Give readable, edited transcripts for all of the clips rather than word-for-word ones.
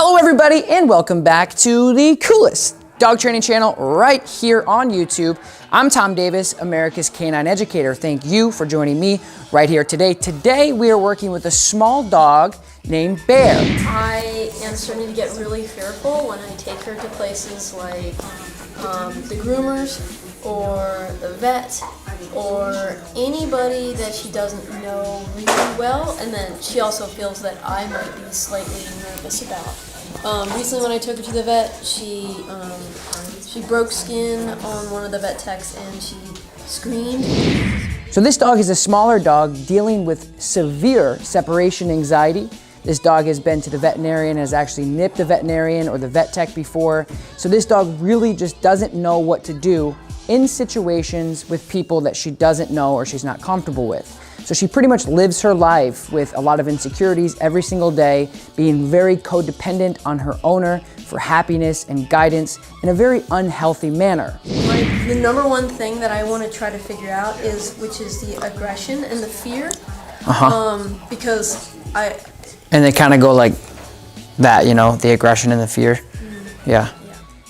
Hello everybody and welcome back to the coolest dog training channel right here on YouTube. I'm Tom Davis, America's Canine Educator. Thank you for joining me right here today. Today we are working with a small dog named Bear. I am starting to get really fearful when I take her to places like the groomers or the vet or anybody that she doesn't know really well, and then she also feels that I might be slightly nervous about. Recently when I took her to the vet, she broke skin on one of the vet techs and she screamed. So this dog is a smaller dog dealing with severe separation anxiety. This dog has been to the veterinarian, has actually nipped the veterinarian or the vet tech before. So this dog really just doesn't know what to do in situations with people that she doesn't know or she's not comfortable with. So she pretty much lives her life with a lot of insecurities every single day, being very codependent on her owner for happiness and guidance in a very unhealthy manner. The number one thing that I want to try to figure out is which is the aggression and the fear. Because And they kind of go like that, you know, the aggression and the fear. Yeah.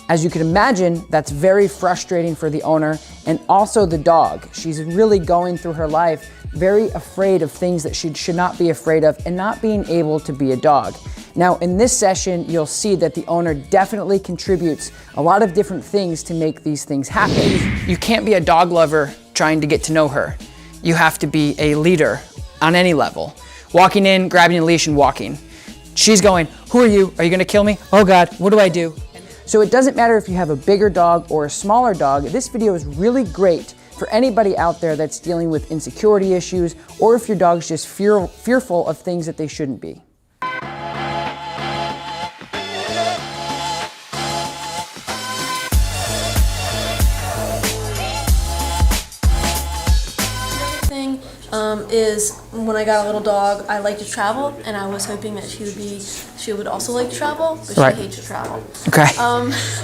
As you can imagine, that's very frustrating for the owner and also the dog. She's really going through her life very afraid of things that she should not be afraid of and not being able to be a dog. Now, in this session, you'll see that the owner definitely contributes a lot of different things to make these things happen. You can't be a dog lover trying to get to know her. You have to be a leader on any level. Walking in, grabbing a leash and walking. She's going, "Who are you? Are you gonna kill me? Oh God, what do I do?" So it doesn't matter if you have a bigger dog or a smaller dog, this video is really great for anybody out there that's dealing with insecurity issues or if your dog's just fearful of things that they shouldn't be. Is when I got a little dog, I like to travel, and I was hoping that she would also like to travel, but Right. she hates to travel. Okay.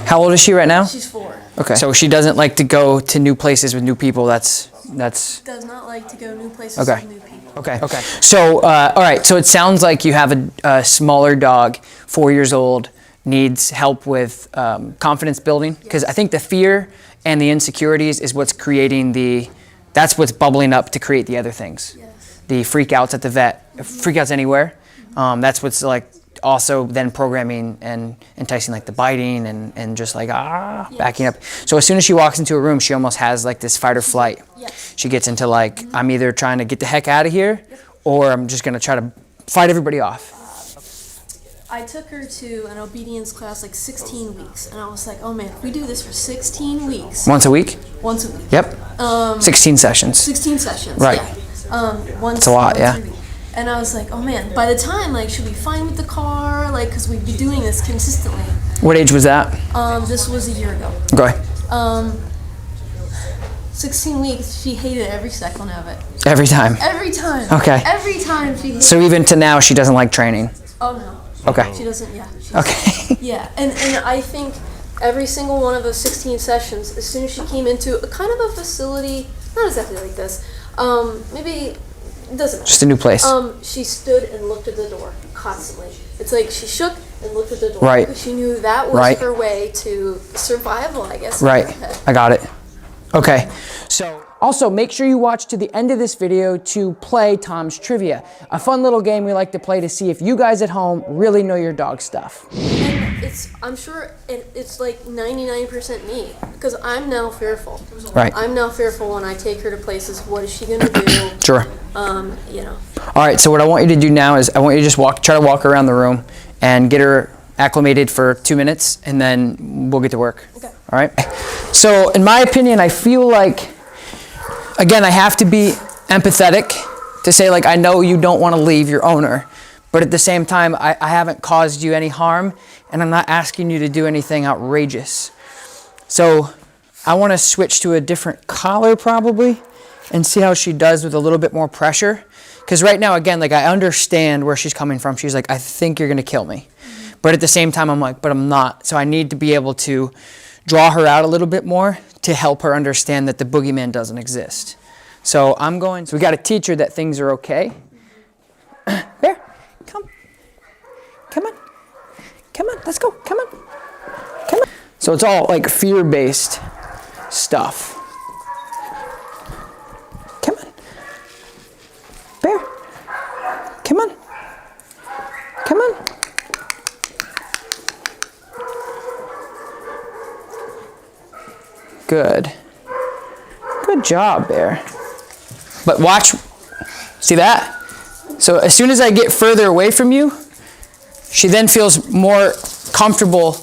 How old is she right now? She's 4. Okay. So she doesn't like to go to new places with new people. That's. Does not like to go new places Okay. with new people. Okay. Okay. So, all right. So it sounds like you have a smaller dog, 4 years old, needs help with confidence building, because I think the fear and the insecurities is what's creating that's what's bubbling up to create the other things. Yes. The freakouts at the vet, freakouts anywhere. That's what's like also then programming and enticing like the biting and just like backing up. So as soon as she walks into a room, she almost has like this fight or flight. Yes. She gets into like, I'm either trying to get the heck out of here or I'm just gonna try to fight everybody off. I took her to an obedience class like 16 weeks, and I was like, oh man, if we do this for 16 weeks. Once a week? Once a week. Yep. 16 sessions. 16 sessions. Right. Yeah. It's a lot, yeah. And I was like, oh man, by the time, like, she'll be fine with the car, like, because we'd be doing this consistently. What age was that? This was a year ago. Okay. 16 weeks, she hated every second of it. Every time? Every time. Okay. Every time she hated it. So even to now, she doesn't like training? Oh no. Okay. She doesn't, yeah. Okay. Yeah, and I think every single one of those 16 sessions, as soon as she came into a kind of a facility, not exactly like this, maybe, it doesn't matter. Just a new place. She stood and looked at the door constantly. It's like she shook and looked at the door. Right. Because she knew that was Right. her way to survival, I guess. Right. In her head. I got it. Okay. So also make sure you watch to the end of this video to play Tom's Trivia, a fun little game we like to play to see if you guys at home really know your dog stuff. And I'm sure it's like 99% me, because I'm now fearful. Right. I'm now fearful when I take her to places. What is she gonna do? Sure. You know. All right, so what I want you to do now is I want you to just try to walk around the room and get her acclimated for 2 minutes, and then we'll get to work. Okay. All right? So in my opinion, I feel like, again, I have to be empathetic to say, like, I know you don't want to leave your owner, but at the same time, I haven't caused you any harm, and I'm not asking you to do anything outrageous. So I want to switch to a different collar probably and see how she does with a little bit more pressure. Because right now, again, like, I understand where she's coming from. She's like, I think you're going to kill me. But at the same time, I'm like, but I'm not. So I need to be able to draw her out a little bit more to help her understand that the boogeyman doesn't exist. So we got to teach her that things are okay. Bear, come. Come on. Come let's go, come on, come on. So it's all like fear-based stuff. Come on. Bear. Come on. Come on. Good. Good job, Bear. But watch, see that? So as soon as I get further away from you, she then feels more comfortable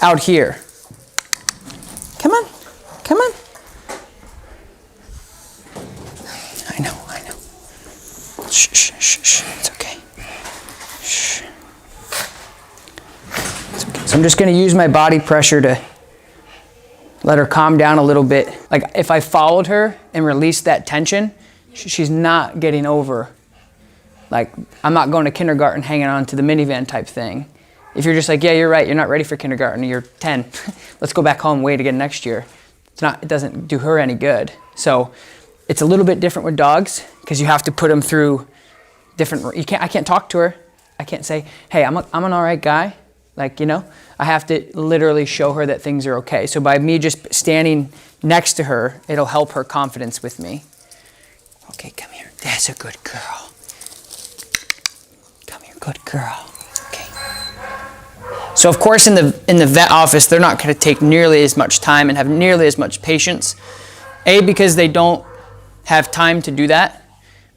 out here. Come on, come on. I know. Shh, shh, shh, shh, it's okay. Shh. It's okay. So I'm just gonna use my body pressure to let her calm down a little bit. Like if I followed her and released that tension, she's not getting over. Like I'm not going to kindergarten hanging on to the minivan type thing. If you're just like, yeah, you're right, you're not ready for kindergarten, you're 10. Let's go back home, wait again next year. It doesn't do her any good. So it's a little bit different with dogs because you have to put them through different, I can't talk to her. I can't say, hey, I'm an all right guy. Like, you know, I have to literally show her that things are okay. So by me just standing next to her, it'll help her confidence with me. Okay, come here. That's a good girl. Come here, good girl. Okay. So of course in the vet office, they're not going to take nearly as much time and have nearly as much patience. A, because they don't have time to do that.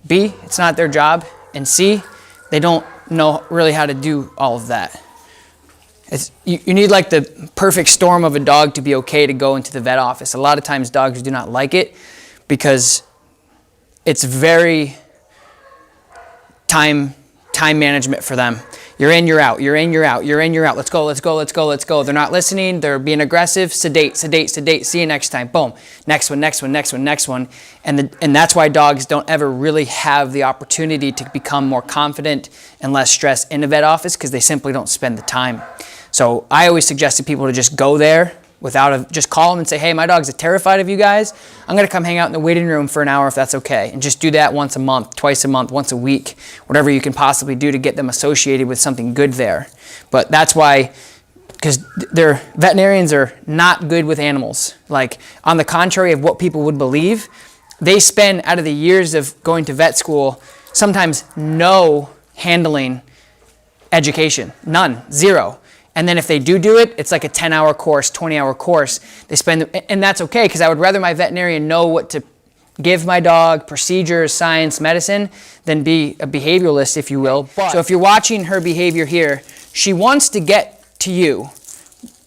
B, it's not their job. And C, they don't know really how to do all of that. You need like the perfect storm of a dog to be okay to go into the vet office. A lot of times dogs do not like it because it's very time management for them. You're in, you're out, you're in, you're out, you're in, you're out. Let's go, let's go, let's go, let's go. They're not listening. They're being aggressive. Sedate, sedate, sedate. See you next time. Boom. Next one, next one, next one, next one. And that's why dogs don't ever really have the opportunity to become more confident and less stressed in the vet office because they simply don't spend the time. So I always suggest to people to just go there just call them and say, hey, my dogs are terrified of you guys. I'm going to come hang out in the waiting room for an hour if that's okay. And just do that once a month, twice a month, once a week, whatever you can possibly do to get them associated with something good there. But that's why, because veterinarians are not good with animals. Like, on the contrary of what people would believe, they spend, out of the years of going to vet school, sometimes no handling education. None. Zero. And then if they do it, it's like a 10-hour course, 20-hour course. And that's okay, because I would rather my veterinarian know what to give my dog, procedures, science, medicine, than be a behavioralist, if you will. So if you're watching her behavior here, she wants to get to you.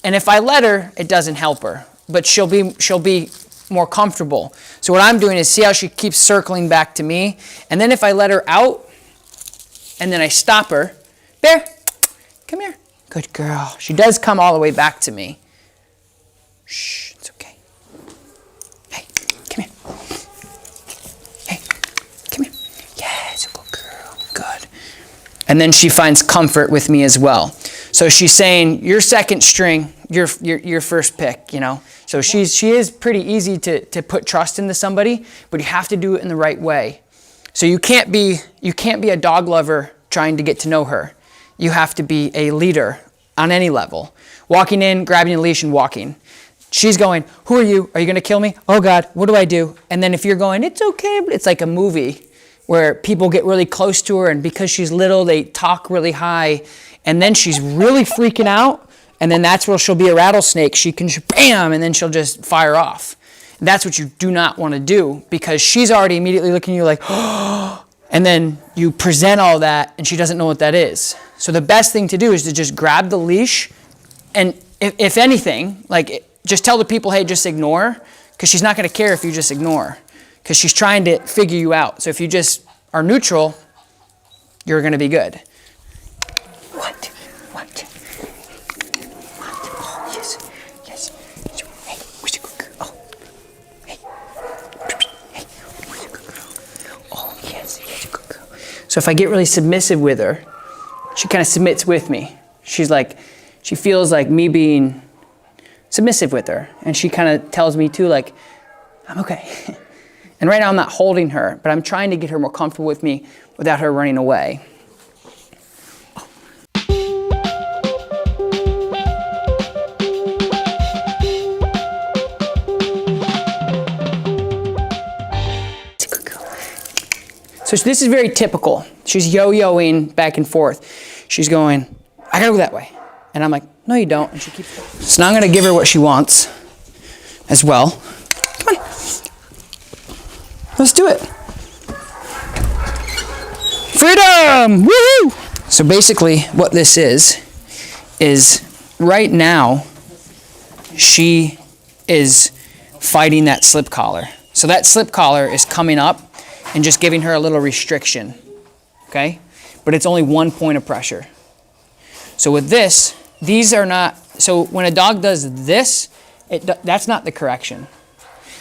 And if I let her, it doesn't help her. But she'll be more comfortable. So what I'm doing is see how she keeps circling back to me. And then if I let her out, and then I stop her, Bear, come here. Good girl. She does come all the way back to me. Shh, it's okay. Hey, come here. Hey, come here. Yes, a good girl. Good. And then she finds comfort with me as well. So she's saying, you're second string, you're first pick, you know. So she is pretty easy to put trust into somebody, but you have to do it in the right way. So you can't be a dog lover trying to get to know her. You have to be a leader on any level. Walking in, grabbing a leash and walking. She's going, who are you? Are you going to kill me? Oh God, what do I do? And then if you're going, it's okay, but it's like a movie where people get really close to her and because she's little, they talk really high and then she's really freaking out and then that's where she'll be a rattlesnake. She can bam and then she'll just fire off. And that's what you do not want to do because she's already immediately looking at you like, oh, and then you present all that and she doesn't know what that is. So the best thing to do is to just grab the leash and if anything, like just tell the people, hey, just ignore, because she's not going to care if you just ignore because she's trying to figure you out. So if you just are neutral, you're going to be good. What? Oh, yes. Hey, where's your good girl? Oh, hey. Hey, where's your good girl? Oh, yes, a good girl. So if I get really submissive with her, she kind of submits with me. She feels like me being submissive with her. And she kind of tells me too, like, I'm okay. And right now I'm not holding her, but I'm trying to get her more comfortable with me without her running away. So this is very typical. She's yo-yoing back and forth. She's going, I gotta go that way. And I'm like, no, you don't. And she keeps going. So now I'm gonna give her what she wants as well. Come on. Let's do it. Freedom! Woohoo! So basically what this is right now, she is fighting that slip collar. So that slip collar is coming up and just giving her a little restriction, okay? But it's only 1 point of pressure. So with this, these are not, so when a dog does this, that's not the correction.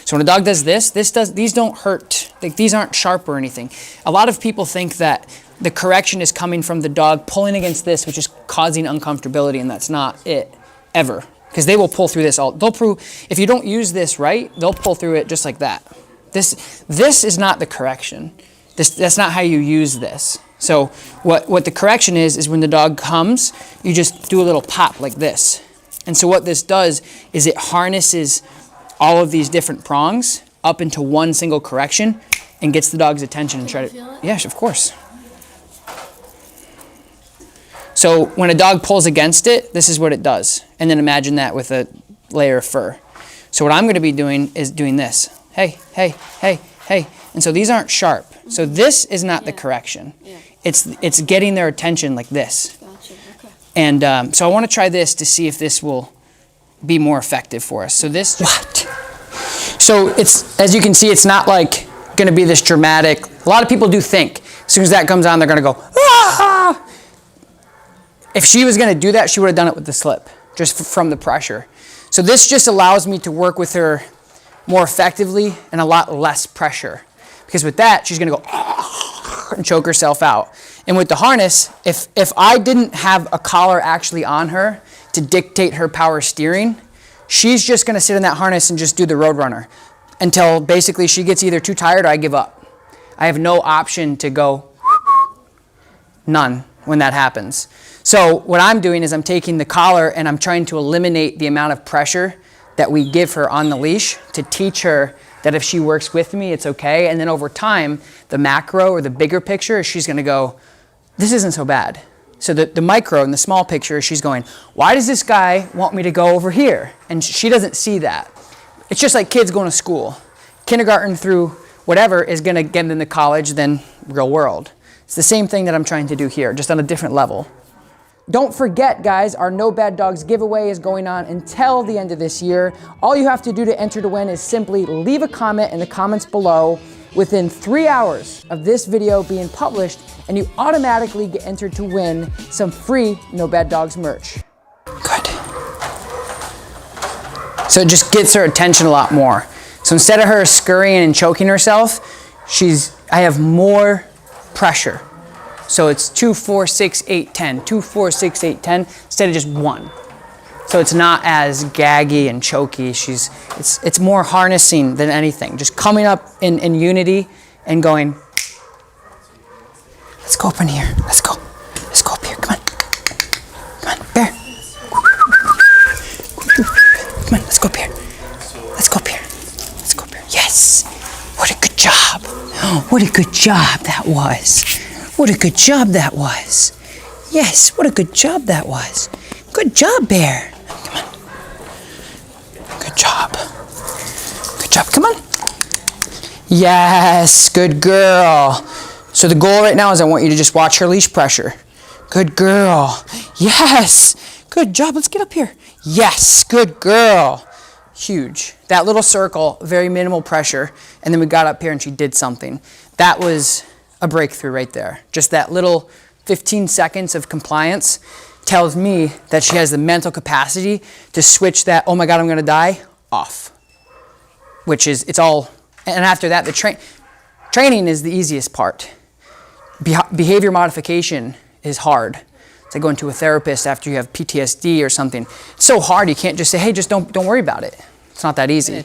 So when a dog does this, these don't hurt. Like, these aren't sharp or anything. A lot of people think that the correction is coming from the dog pulling against this, which is causing uncomfortability, and that's not it, ever. Because they will pull through this if you don't use this right, they'll pull through it just like that. This is not the correction. That's not how you use this. So what the correction is when the dog comes, you just do a little pop like this. And so what this does is it harnesses all of these different prongs up into one single correction and gets the dog's attention and try to, yes, of course. So when a dog pulls against it, this is what it does. And then imagine that with a layer of fur. So what I'm going to be doing is doing this. Hey, hey, hey, hey. And so these aren't sharp. So this is not the correction. Yeah. It's getting their attention like this. Gotcha. Okay. And so I want to try this to see if this will be more effective for us. So this. What? So it's, as you can see, it's not like going to be this dramatic. A lot of people do think as soon as that comes on, they're going to go, ah! If she was going to do that, she would have done it with the slip, just from the pressure. So this just allows me to work with her more effectively and a lot less pressure. Because with that, she's going to go and choke herself out. And with the harness, if I didn't have a collar actually on her to dictate her power steering, she's just going to sit in that harness and just do the Roadrunner until basically she gets either too tired or I give up. I have no option to go, none, when that happens. So what I'm doing is I'm taking the collar and I'm trying to eliminate the amount of pressure that we give her on the leash to teach her that if she works with me, it's okay. And then over time, the macro or the bigger picture, she's going to go, this isn't so bad. So the micro and the small picture, she's going, why does this guy want me to go over here? And she doesn't see that. It's just like kids going to school. Kindergarten through whatever is going to get into college than real world. It's the same thing that I'm trying to do here, just on a different level. Don't forget, guys, our No Bad Dogs giveaway is going on until the end of this year. All you have to do to enter to win is simply leave a comment in the comments below within 3 hours of this video being published, and you automatically get entered to win some free No Bad Dogs merch. Good. So it just gets her attention a lot more. So instead of her scurrying and choking herself, I have more pressure. So it's 2, 4, 6, 8, 10, 2, 4, 6, 8, 10, instead of just 1. So it's not as gaggy and choky. It's more harnessing than anything. Just coming up in unity and going, let's go up in here. Let's go. Let's go up here. Come on. Come on, Bear. Come on, let's go up here. Let's go up here. Let's go up here. Yes. What a good job. What a good job that was. What a good job that was. Yes, what a good job that was. Good job, Bear. Come on. Good job. Good job, come on. Yes, good girl. So the goal right now is I want you to just watch her leash pressure. Good girl. Yes, good job. Let's get up here. Yes, good girl. Huge. That little circle, very minimal pressure. And then we got up here and she did something. That was a breakthrough right there. Just that little 15 seconds of compliance tells me that she has the mental capacity to switch that, oh my God, I'm gonna die, off. Which is, it's all, and after that, the training is the easiest part. Behavior modification is hard. It's like going to a therapist after you have PTSD or something. It's so hard, you can't just say, hey, just don't worry about it. It's not that easy.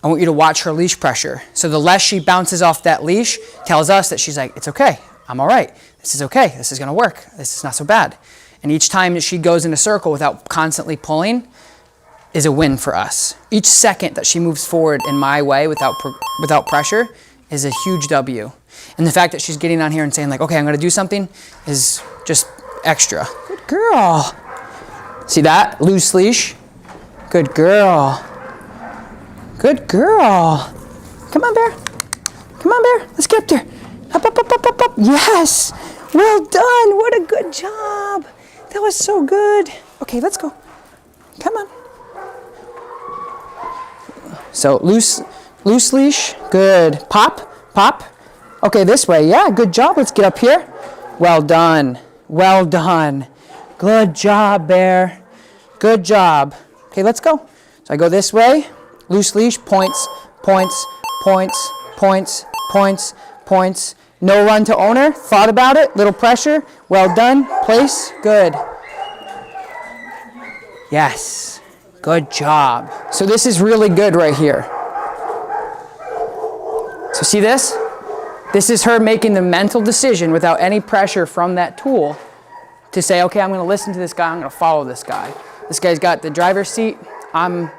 I want you to watch her leash pressure. So the less she bounces off that leash tells us that she's like, it's okay, I'm all right. This is okay, this is gonna work. This is not so bad. And each time that she goes in a circle without constantly pulling is a win for us. Each second that she moves forward in my way without pressure is a huge W. And the fact that she's getting on here and saying like, okay, I'm gonna do something is just extra. Good girl. See that? Loose leash. Good girl. Good girl. Come on, Bear. Come on, Bear. Let's get up there. Up, up, up, up, up, up. Yes. Well done. What a good job. That was so good. Okay, let's go. Come on. So loose leash. Good. Pop, pop. Okay, this way. Yeah, good job. Let's get up here. Well done. Well done. Good job, Bear. Good job. Okay, let's go. So I go this way. Loose leash. Points, points, points, points, points, points. No run to owner. Thought about it. Little pressure. Well done. Place. Good. Yes. Good job. So this is really good right here. So see this? This is her making the mental decision without any pressure from that tool to say, okay, I'm going to listen to this guy. I'm going to follow this guy. This guy's got the driver's seat. I'm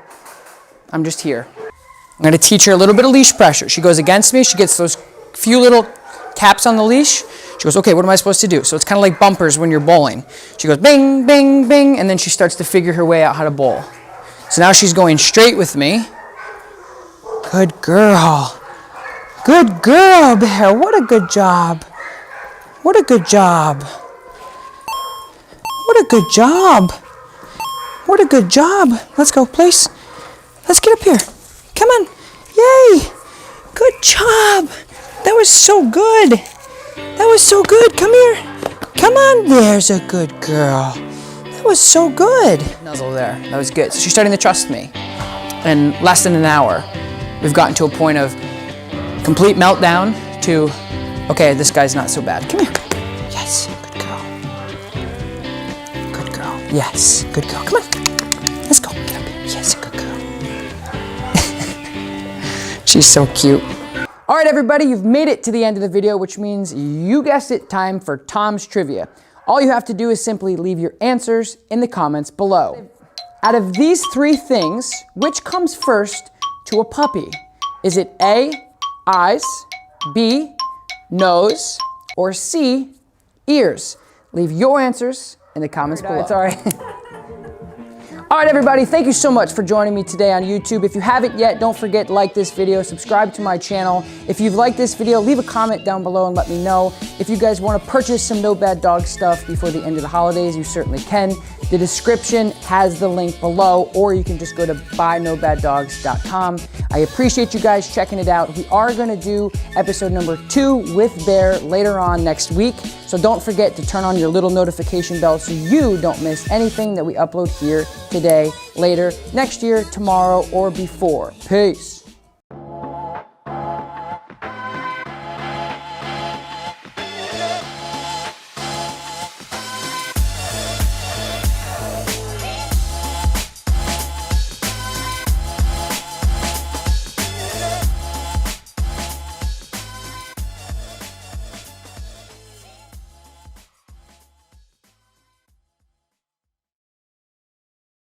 just here. I'm going to teach her a little bit of leash pressure. She goes against me. She gets those few little taps on the leash. She goes, okay, what am I supposed to do? So it's kind of like bumpers when you're bowling. She goes bing, bing, bing, and then she starts to figure her way out how to bowl. So now she's going straight with me. Good girl. Good girl, Bear. What a good job. What a good job. What a good job. What a good job. Let's go, place. Let's get up here. Come on. Yay. Good job. That was so good. That was so good. Come here. Come on. There's a good girl. That was so good. Nuzzle there. That was good. So she's starting to trust me. In less than an hour, we've gotten to a point of complete meltdown to, okay, this guy's not so bad. Come here. Yes. Good girl. Good girl. Yes. Good girl. Come on. Let's go. Get up here. Yes. Good girl. She's so cute. All right, everybody, you've made it to the end of the video, which means you guessed it, time for Tom's Trivia. All you have to do is simply leave your answers in the comments below. Out of these three things, which comes first to a puppy? Is it A, eyes, B, nose, or C, ears? Leave your answers in the comments below. It's all right. All right, everybody, thank you so much for joining me today on YouTube. If you haven't yet, don't forget to like this video, subscribe to my channel. If you've liked this video, leave a comment down below and let me know. If you guys want to purchase some No Bad Dog stuff before the end of the holidays, you certainly can. The description has the link below, or you can just go to buynobaddogs.com. I appreciate you guys checking it out. We are going to do episode number 2 with Bear later on next week. So don't forget to turn on your little notification bell so you don't miss anything that we upload here today, later, next year, tomorrow, or before. Peace.